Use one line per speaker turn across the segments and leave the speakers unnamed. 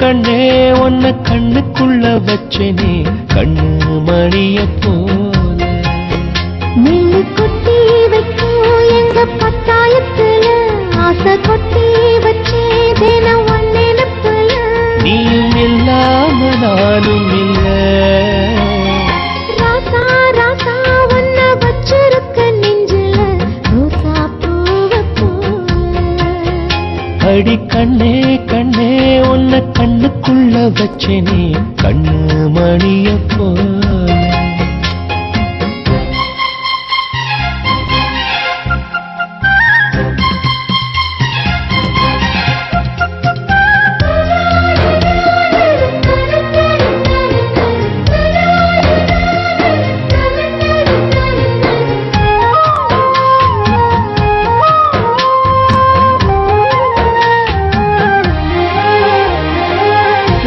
கண்ணே உன்னை கண்ணுக்குள்ள வச்சனே கண்ணு மணிய போல.
நெல்லு கொட்டி வைக்கும் எங்க பத்தாயத்துல ஆசை கொட்டி வச்சே தினம் ஒன்னெனப்புல.
நீயும் இல்லாம நானும் இல்ல.
ராசா ராசா ஒன்ன வச்சிருக்க நெஞ்சில ரோசா பூவ போல.
அடி கண்ணே கண்ணே உன்னை கண்ணுக்குள்ள வச்சனே கண்ணு மணிய போல.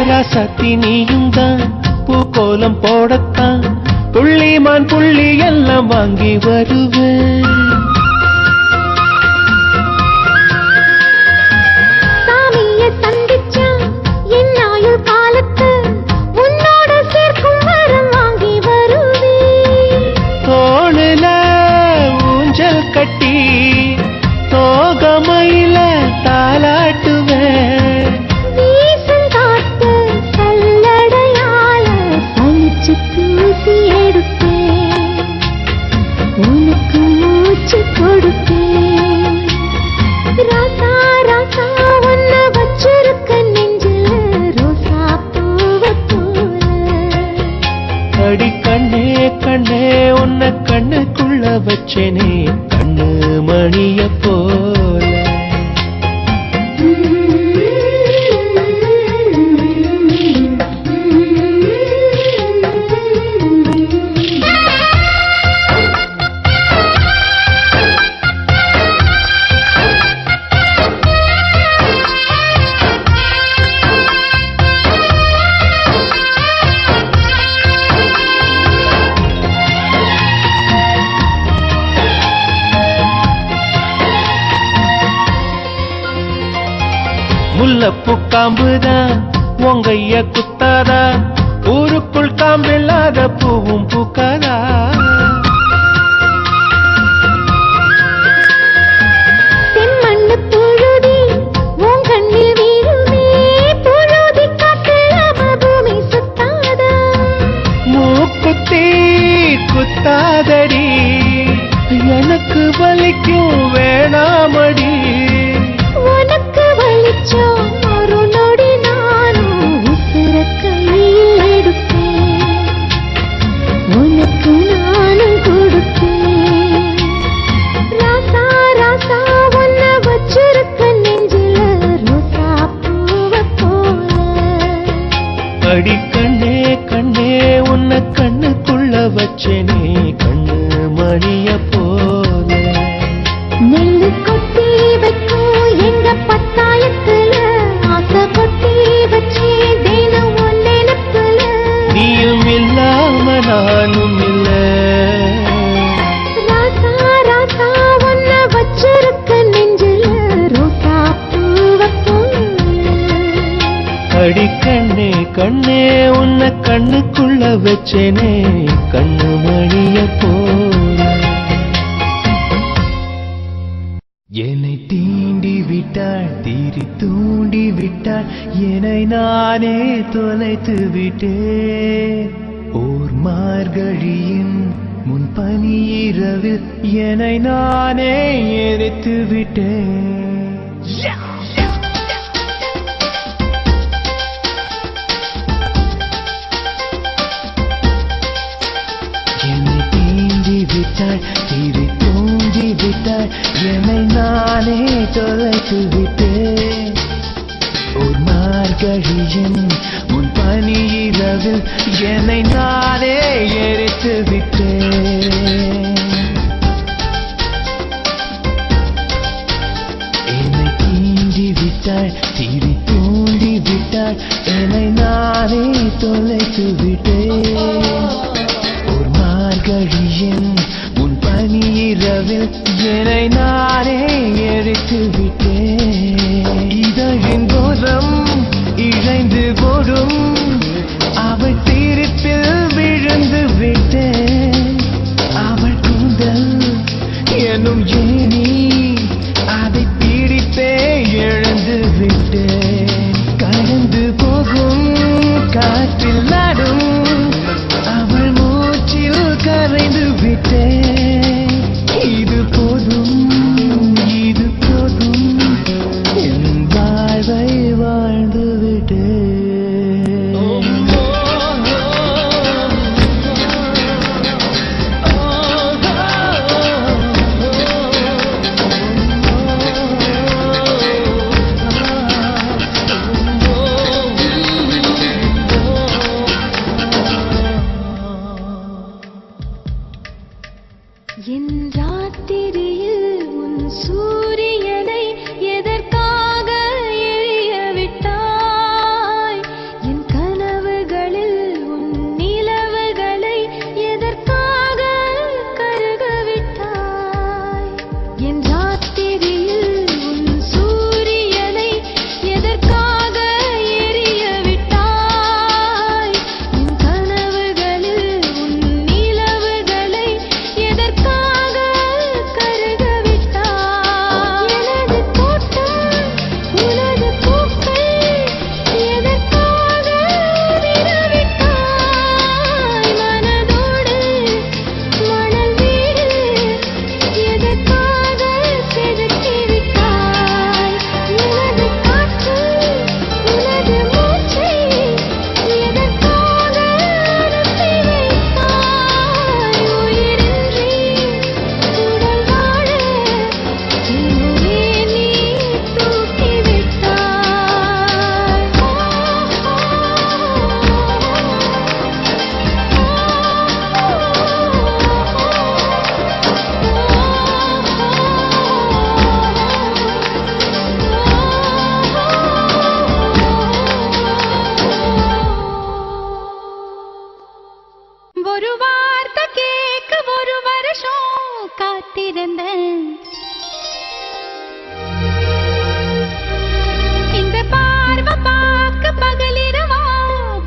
ராசாத்தி நீயும் தான் பூக்கோலம் போடத்தான் புள்ளிமான் புள்ளி எல்லாம் வாங்கி வருவேன்.
சாமிய சந்திச்சா என் ஆயுள் காலத்து உன்னோட சேர்க்கும் வரம் வாங்கி வருவேன்.
தோளுல ஊஞ்சல் கட்டி தோகமையில தாலாட்டுவேன். உனக்கு மூச்சு கொடுப்பேன். ராசா ராசா ஒன்ன வச்சிருக்க நெஞ்சில ரோசா பூவ போல. அடி கண்ணே கண்ணே உன்னை கண்ணுக்குள்ள வச்சனே கண்ணு மணிய போல. முல்லப்பூ காம்புதான் உங்கைய குத்தாதா ஊருக்குள் காம்பில்லாத பூவும் பூக்காதா.
செம்மண்ணு புழுதி உன் கண்ணில் வீழுமே புழுதி காட்டு பூமி சுத்தாதா.
மூக்குத்தி குத்தாதடி எனக்கு வலிக்கும் வேணாமடி.
உனக்கு வலிச்சோம் ஒரு நொடி நானும் உசுர கையில் எடுப்பேன். உனக்கு நானும் கொடுப்பேன். ராசா ராசா ஒன்ன வச்சிருக்க நெஞ்சில ரோசா பூவ போல.
அடி கண்ணே கண்ணே உன்னை கண்ணுக்குள்ள வச்சனே கண்ணு மணிய போல.
நெல்லு கொட்டி வைக்கும் எங்க பத்தாயத்துல ஆசை கொட்டி வச்சே தினம் ஒன்னெனப்புல.
நீயும் இல்லாம நானும் இல்ல.
ராசா ராசா ஒன்ன வச்சிருக்க நெஞ்சில ரோசா பூவ போல.
அடி கண்ணே கண்ணே உன்னை கண்ணுக்குள்ள வச்சனே கண்ணு மணிய போல. என்னை தீண்டி விட்டாள் தீரி தூண்டி விட்டாள் என்னை நானே தொலைத்து விட்டேன். ஓர் மார்கழியின் முன் பனி இரவில் என்னை நானே எரித்து விட்டேன். என்னை தீண்டி விட்டாள் தீரி தூண்டி விட்டாள் என்னை நானே தொலைத்து விட்டேன். ஒரு மார்கழியின் முன் பனி இரவில் என்னை நானே எரித்து விட்டேன். என்னை தீண்டி விட்டாள் தீரி தூண்டி விட்டாள் என்னை நானே தொலைத்து விட்டேன். ஒரு மார்கழியின் முன் பனி இரவில் என்னை நானே எரித்து விட்டேன். இதழின் கோரம் இழைந்து போதும் அவள் தீர்ப்பில் விழுந்து விட்டேன். அவள் கூந்தல் எனும் ஏனி அதை பிடித்தே எழுந்து விட்டேன். கடந்து போகும் காற்றில் நடும் அவள் மூச்சில் கரைந்து விட்டேன். இது போதும் இது போதும் என் வாழ்வை வாழ்ந்து விட்டேன்.
என் ராத்திரியில் உன் சூரியனை எதற்காக எரிய விட்டாய்? என் கனவுகளில் உன் நிலவுகளை எதற்காக கருக விட்டாய்? என் ராத்திரியில் உன் சூரியனை எதற்காக எரிய விட்டாய்? என் கனவுகளில் உன் நிலவுகளை எதற்காக கருக விட்டாய்? எனது தோட்டம் உனது பூக்கள் எதற்காக விடவிட்டாய்? மனதோடு மணல் வீடு எதற்காக செதுக்கி விட்டாய்? எனது காற்று உனது மூச்சை எதற்காக அனுப்பி வைத்தாய்? உயிரின்றி உடல் வாழ என்னையே நீ தூக்கி விட்டாய். ஒரு வார்த்தை கேட்க ஒரு வருஷம் காத்திருந்தேன். இந்த பார்வை பார்க்க பகலிரவா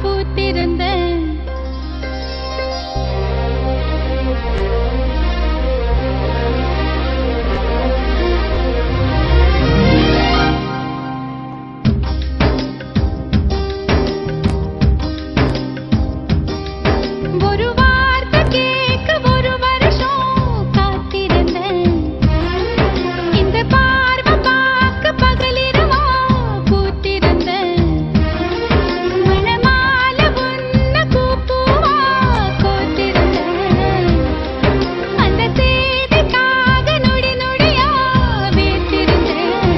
பூத்திருந்தேன். ஒரு வார்த்தை கேட்க ஒரு வருஷம் காத்திருந்தேன். இந்த பார்வை பார்க்க பகலிரவா பூத்திருந்தேன். மணமாலை உன்னை பூப்பூவா கோத்திருந்தேன். அந்த செய்திக்காக நொடி நொடியா வேத்திருந்தேன்.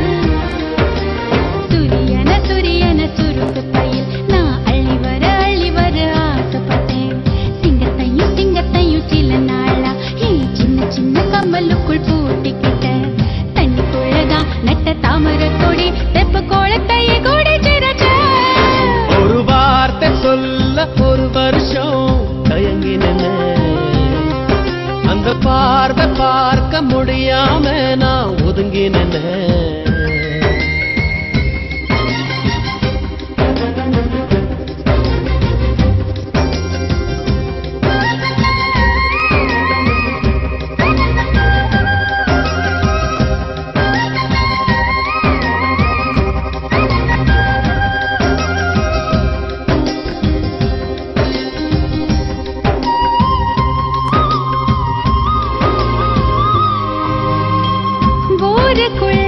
துரியன சுருக்கு பையில் நான் அள்ளி வர ஆசைப்பட்டேன். சிங்கத்தையும் சில நாளா சின்ன சின்ன கம்மலுக்குள் பூட்டிக்கிட்டேன். தண்ணிக்குள்ளதான் நட்ட தாமரத்தோடி தெப்ப கோலத்தையே கூடி சிறச்சேன்.
ஒரு வார்த்தை சொல்ல ஒரு வருஷம் தயங்கினேன். அந்த பார்வை பார்க்க முடியாம நான் ஒதுங்கினேன்.
ஊருக்குள்ள